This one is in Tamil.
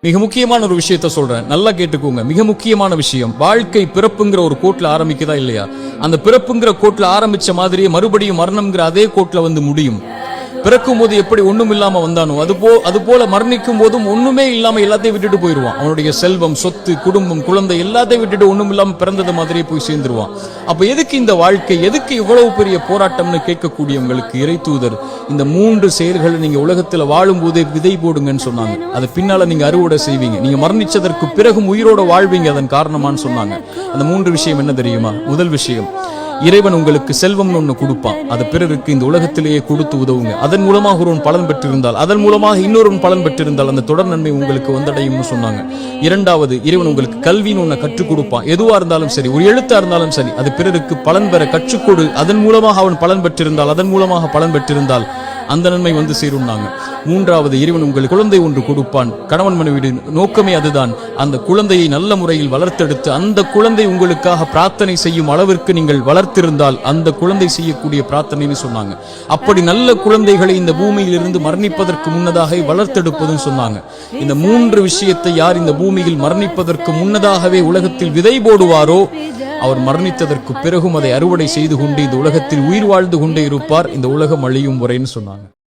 மிக முக்கியமான ஒரு விஷயத்த சொல்றேன், நல்லா கேட்டுக்கோங்க. மிக முக்கியமான விஷயம், வாழ்க்கை பிறப்புங்கிற ஒரு கோட்ல ஆரம்பிக்குதா இல்லையா? அந்த பிறப்புங்கிற கோட்ல ஆரம்பிச்ச மாதிரியே மறுபடியும் மரணம்ங்கிற அதே கோட்ல வந்து முடியும். பிறக்கும் போது எப்படி ஒண்ணும் இல்லாம வந்தானோ அது போல மரணிக்கும் போதும் ஒண்ணுமே இல்லாம எல்லாத்தையும் விட்டுட்டு போயிருவான். அவனுடைய செல்வம், சொத்து, குடும்பம், குழந்தை எல்லாத்தையும் விட்டுட்டு ஒண்ணும் இல்லாம பிறந்தது மாதிரியே போய் சேர்ந்துருவான். அப்ப எதுக்கு இந்த வாழ்க்கை, எதுக்கு இவ்வளவு பெரிய போராட்டம்னு கேட்கக்கூடியவங்களுக்கு இறை தூதர் இந்த 3 செயல்களை நீங்க உலகத்துல வாழும் போதே விதை போடுங்கன்னு சொன்னாங்க. அது பின்னால நீங்க அறுவடை செய்வீங்க, நீங்க மரணிச்சதற்கு பிறகும் உயிரோட வாழ்வீங்க அதன் காரணமான்னு சொன்னாங்க. அந்த 3 விஷயம் என்ன தெரியுமா? முதல் விஷயம், இறைவன் உங்களுக்கு செல்வம்னு ஒண்ணு கொடுப்பான், அது பிறருக்கு இந்த உலகத்திலேயே கொடுத்து உதவுங்க. அதன் மூலமாக ஒருவன் பலன் பெற்றிருந்தால், அதன் மூலமாக இன்னொருவன் பலன் பெற்றிருந்தால் அந்த தொடர் நன்மை உங்களுக்கு வந்தடையும்னு சொன்னாங்க. இரண்டாவது, இறைவன் உங்களுக்கு கல்வின்னு ஒண்ணு கற்றுக் கொடுப்பான். எதுவா இருந்தாலும் சரி, ஒரு எழுத்தா இருந்தாலும் சரி, அது பிறருக்கு பலன் பெற கற்றுக்கொடு. அதன் மூலமாக அவன் பலன் பெற்றிருந்தால், அதன் மூலமாக பலன் பெற்றிருந்தால் அந்த நன்மை வந்து சேரும்னாங்க. மூன்றாவது, இறைவன் உங்களுக்கு குழந்தை ஒன்று கொடுப்பான். கணவன் மனைவி நோக்கமே அதுதான். அந்த குழந்தையை நல்ல முறையில் வளர்த்தெடுத்து அந்த குழந்தை உங்களுக்காக பிரார்த்தனை செய்யும் அளவிற்கு நீங்கள் வளர்த்திருந்தால் அந்த குழந்தை செய்யக்கூடிய பிரார்த்தனைன்னு சொன்னாங்க. அப்படி நல்ல குழந்தைகளை இந்த பூமியில் இருந்து மரணிப்பதற்கு முன்னதாக வளர்த்தெடுப்பதும் சொன்னாங்க. இந்த 3 விஷயத்தை யார் இந்த பூமியில் மரணிப்பதற்கு முன்னதாகவே உலகத்தில் விதை போடுவாரோ அவர் மரணித்ததற்கு பிறகும் அதை அறுவடை செய்து கொண்டு இந்த உலகத்தில் உயிர் வாழ்ந்து கொண்டே இருப்பார், இந்த உலகம் அழியும் வரைன்னு சொன்னாங்க.